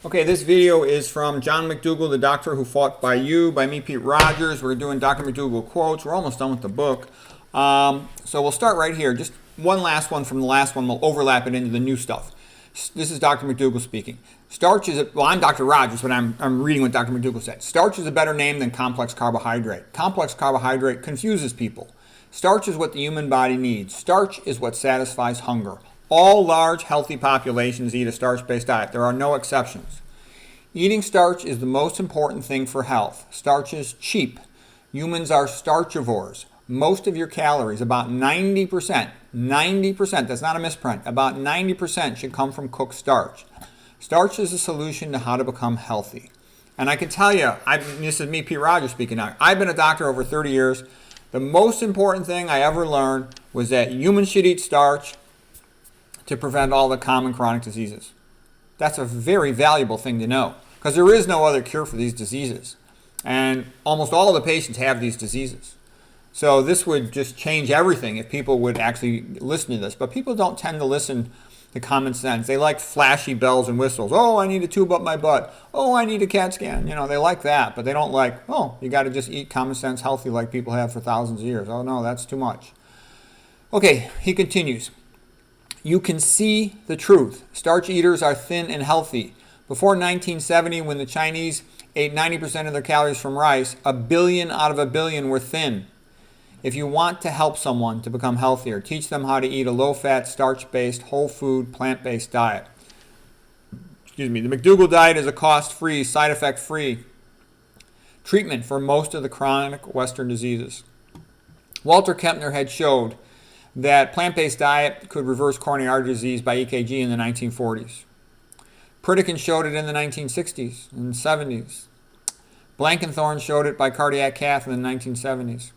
Okay, this video is from John McDougall, the doctor who fought by you, by me, Pete Rogers. We're doing Dr. McDougall quotes. We're almost done with the book. So we'll start right here. Just one last one from the last one. We'll overlap it into the new stuff. This is Dr. McDougall speaking. Starch is, well, I'm Dr. Rogers, but I'm reading what Dr. McDougall said. Starch is a better name than complex carbohydrate. Complex carbohydrate confuses people. Starch is what the human body needs. Starch is what satisfies hunger. All large, healthy populations eat a starch-based diet. There are no exceptions. Eating starch is the most important thing for health. Starch is cheap. Humans are starchivores. Most of your calories, about 90%, that's not a misprint, about 90% should come from cooked starch. Starch is a solution to how to become healthy. And I can tell you, this is me, Pete Rogers, speaking now. I've been a doctor over 30 years. The most important thing I ever learned was that humans should eat starch to prevent all the common chronic diseases. That's a very valuable thing to know because there is no other cure for these diseases. And almost all of the patients have these diseases. So this would just change everything if people would actually listen to this. But people don't tend to listen to common sense. They like flashy bells and whistles. Oh, I need a tube up my butt. Oh, I need a CAT scan. You know, they like that. But they don't like, oh, you got to just eat common sense healthy like people have for thousands of years. Oh, no, that's too much. Okay, he continues. You can see the truth. Starch eaters are thin and healthy. Before 1970, when the Chinese ate 90% of their calories from rice, 1 billion out of 1 billion were thin. If you want to help someone to become healthier, teach them how to eat a low-fat, starch-based, whole food, plant-based diet. The McDougall diet is a cost-free, side-effect-free treatment for most of the chronic Western diseases. Walter Kempner had showed that plant-based diet could reverse coronary artery disease by EKG in the 1940s. Pritikin showed it in the 1960s and 70s. Blankenthorne showed it by cardiac cath in the 1970s.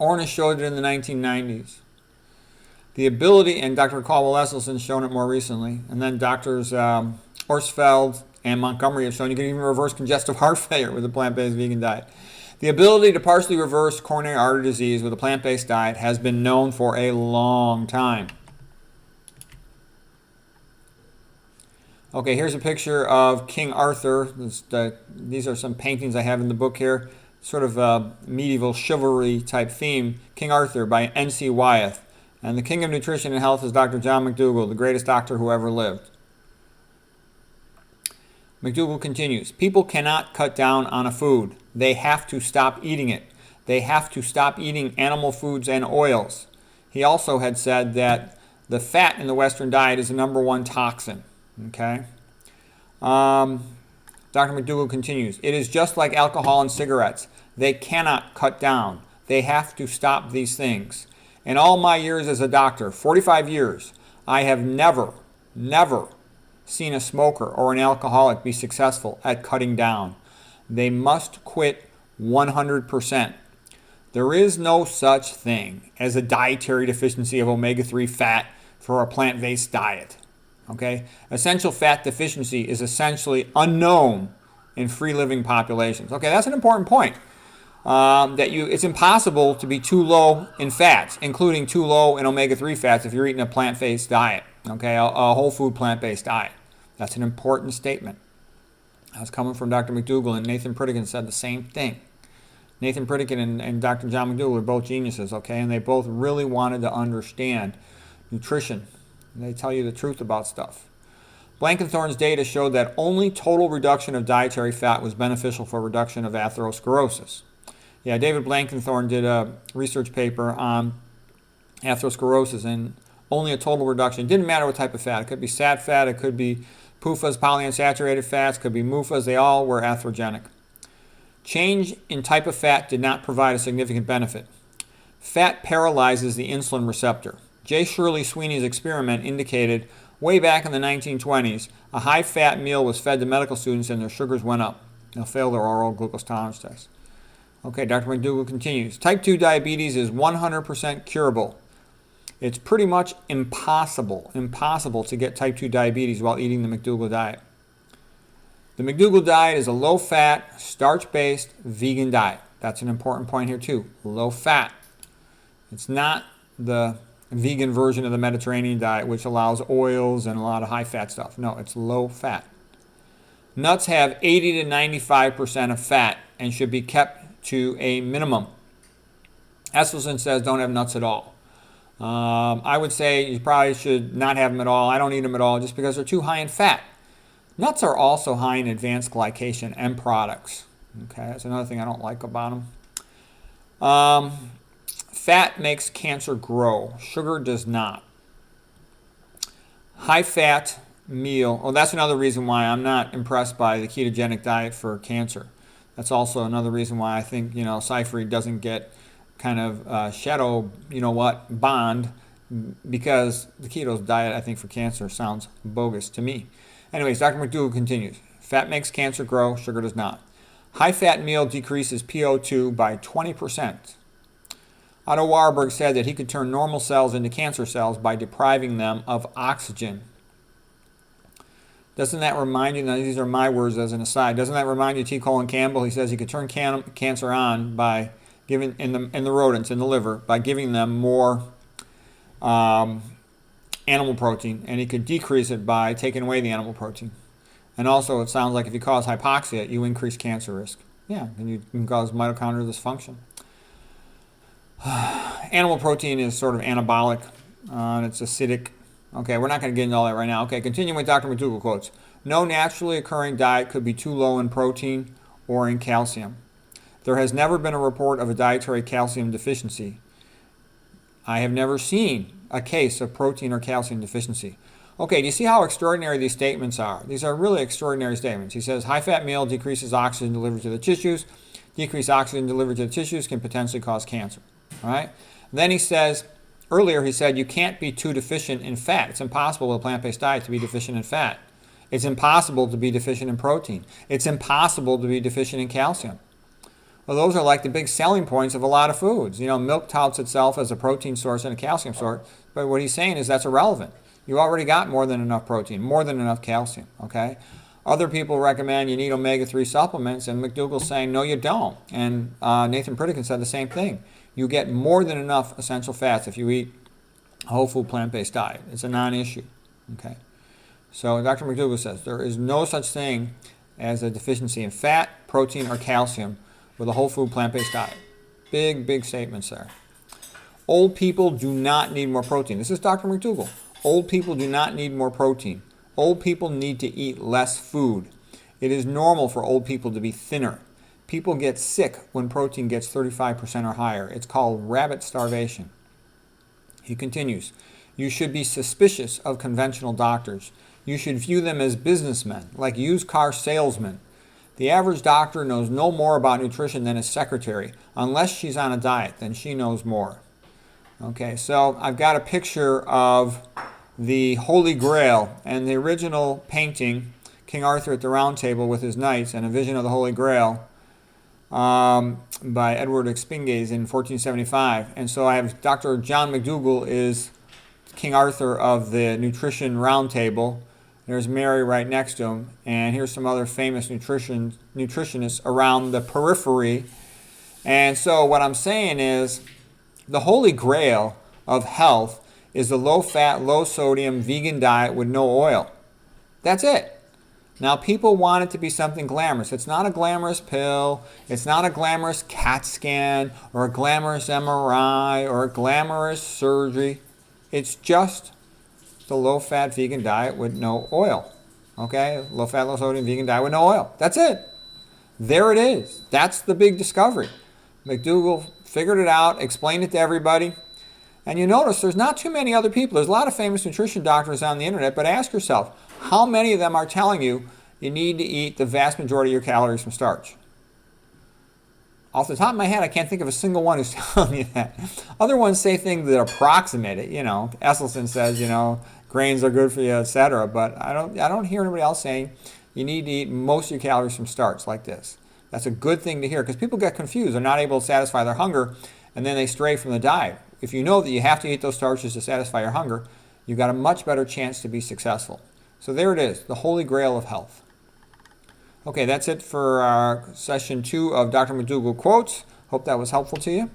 Ornish showed it in the 1990s. The ability, and Dr. Caldwell-Esselstyn's shown it more recently, and then Drs. Orsfeld and Montgomery have shown you can even reverse congestive heart failure with a plant-based vegan diet. The ability to partially reverse coronary artery disease with a plant-based diet has been known for a long time. Okay, here's a picture of King Arthur. These are some paintings I have in the book here. Sort of a medieval chivalry type theme. King Arthur by N.C. Wyeth. And the king of nutrition and health is Dr. John McDougall, the greatest doctor who ever lived. McDougall continues, people cannot cut down on a food. They have to stop eating it. They have to stop eating animal foods and oils. He also had said that the fat in the Western diet is the #1 toxin. Okay. Dr. McDougall continues, it is just like alcohol and cigarettes. They cannot cut down. They have to stop these things. In all my years as a doctor, 45 years, I have never seen a smoker or an alcoholic be successful at cutting down. They must quit 100%. There is no such thing as a dietary deficiency of omega-3 fat for a plant-based diet. Okay? Essential fat deficiency is essentially unknown in free-living populations. Okay, that's an important point. It's impossible to be too low in fats, including too low in omega-3 fats if you're eating a plant-based diet. Okay, a whole food plant-based diet. That's an important statement. That's coming from Dr. McDougall, and Nathan Pritikin said the same thing. Nathan Pritikin and Dr. John McDougall are both geniuses, okay, and they both really wanted to understand nutrition. They tell you the truth about stuff. Blankenthorne's data showed that only total reduction of dietary fat was beneficial for reduction of atherosclerosis. Yeah, David Blankenthorne did a research paper on atherosclerosis and only a total reduction. It didn't matter what type of fat. It could be sat fat, it could be PUFAs, polyunsaturated fats, it could be MUFAs. They all were atherogenic. Change in type of fat did not provide a significant benefit. Fat paralyzes the insulin receptor. J. Shirley Sweeney's experiment indicated way back in the 1920s, a high-fat meal was fed to medical students and their sugars went up. They'll fail their oral glucose tolerance test. Okay, Dr. McDougall continues. Type 2 diabetes is 100% curable. It's pretty much impossible to get type 2 diabetes while eating the McDougall diet. The McDougall diet is a low-fat, starch-based vegan diet. That's an important point here too. Low fat. It's not the vegan version of the Mediterranean diet, which allows oils and a lot of high-fat stuff. No, it's low fat. Nuts have 80 to 95% of fat and should be kept to a minimum. Esselstyn says don't have nuts at all. I would say you probably should not have them at all. I don't eat them at all just because they're too high in fat. Nuts are also high in advanced glycation and products. Okay, that's another thing I don't like about them. Fat makes cancer grow. Sugar does not. High fat meal. Oh, that's another reason why I'm not impressed by the ketogenic diet for cancer. That's also another reason why I think, Cyphery doesn't get kind of shadow, bond, because the keto diet, I think, for cancer sounds bogus to me. Anyways, Dr. Mcdougall continues. Fat makes cancer grow, sugar does not. High-fat meal decreases PO2 by 20%. Otto Warburg said that he could turn normal cells into cancer cells by depriving them of oxygen. Doesn't that remind you, now these are my words as an aside, doesn't that remind you of T. Colin Campbell? He says he could turn cancer on by giving, in the rodents, in the liver, by giving them more animal protein, and he could decrease it by taking away the animal protein. And also, it sounds like if you cause hypoxia, you increase cancer risk. Yeah, and you can cause mitochondrial dysfunction. Animal protein is sort of anabolic, and it's acidic. Okay, we're not going to get into all that right now. Okay, continuing with Dr. Mcdougall quotes. No naturally occurring diet could be too low in protein or in calcium. There has never been a report of a dietary calcium deficiency. I have never seen a case of protein or calcium deficiency. Okay, do you see how extraordinary these statements are? These are really extraordinary statements. He says, high-fat meal decreases oxygen delivered to the tissues. Decreased oxygen delivered to the tissues can potentially cause cancer. All right? Then he says, earlier he said you can't be too deficient in fat. It's impossible with a plant-based diet to be deficient in fat. It's impossible to be deficient in protein. It's impossible to be deficient in calcium. Well, those are like the big selling points of a lot of foods. Milk touts itself as a protein source and a calcium source, but what he's saying is that's irrelevant. You already got more than enough protein, more than enough calcium, okay? Other people recommend you need omega-3 supplements, and Mcdougall's saying, no, you don't. And Nathan Pritikin said the same thing. You get more than enough essential fats if you eat a whole food plant-based diet. It's a non-issue, okay? So Dr. Mcdougall says there is no such thing as a deficiency in fat, protein, or calcium with a whole food plant-based diet. Big, big statements there. Old people do not need more protein. This is Dr. Mcdougall. Old people do not need more protein. Old people need to eat less food. It is normal for old people to be thinner. People get sick when protein gets 35% or higher. It's called rabbit starvation. He continues, you should be suspicious of conventional doctors. You should view them as businessmen, like used car salesmen. The average doctor knows no more about nutrition than his secretary. Unless she's on a diet, then she knows more. Okay, so I've got a picture of the Holy Grail and the original painting, King Arthur at the Round Table with his knights and a vision of the Holy Grail by Edward Expinges in 1475. And so I have Dr. John Mcdougall is King Arthur of the Nutrition Round Table. There's Mary right next to him. And here's some other famous nutritionists around the periphery. And so what I'm saying is the Holy Grail of health is the low-fat, low-sodium vegan diet with no oil. That's it. Now, people want it to be something glamorous. It's not a glamorous pill. It's not a glamorous CAT scan or a glamorous MRI or a glamorous surgery. It's just the low-fat vegan diet with no oil. Okay? Low-fat, low-sodium vegan diet with no oil. That's it. There it is. That's the big discovery. Mcdougall figured it out, explained it to everybody. And you notice there's not too many other people. There's a lot of famous nutrition doctors on the internet, but ask yourself, how many of them are telling you you need to eat the vast majority of your calories from starch? Off the top of my head, I can't think of a single one who's telling you that. Other ones say things that approximate it. Esselstyn says, grains are good for you, etc. But I don't hear anybody else saying you need to eat most of your calories from starch like this. That's a good thing to hear because people get confused. They're not able to satisfy their hunger, and then they stray from the diet. If you know that you have to eat those starches to satisfy your hunger, you've got a much better chance to be successful. So there it is, the Holy Grail of health. Okay, that's it for session 2 of Dr. Mcdougall Quotes. Hope that was helpful to you.